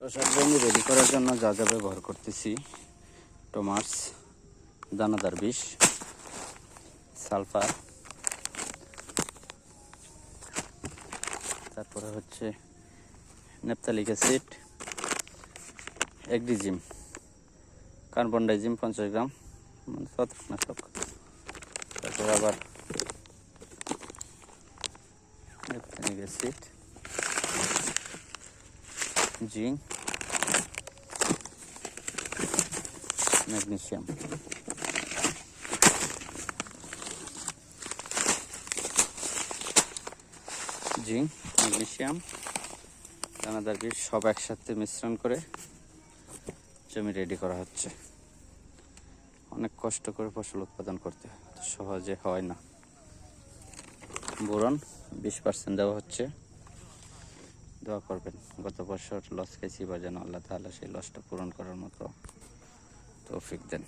শশার জমি রেডি করার জন্য যা যা ব্যবহার করতেছি: টোমাস, দানাদার বিষ, সালফার, তারপরে হচ্ছে নেপথালিক অ্যাসিড, এগ্রিজিম, কার্বন ডাইজিম 50 গ্রাম, মানে ছত্রাকনাশক, তারপরে আবার naphthalic acid, zinc, magnesium. Zinc, magnesium, দানাদার বীজ সব একসাথে মিশ্রণ করে জমি রেডি করা হচ্ছে। অনেক কষ্ট করে ফসল উৎপাদন করতে হয়, সহজে হয় না। বোরন 20% দেওয়া হচ্ছে। দোয়া করবেন, গত বছর লস খেয়েছি বা যেন আল্লাহ তাআলা সেই লসটা পূরণ করার মতো তৌফিক দেন।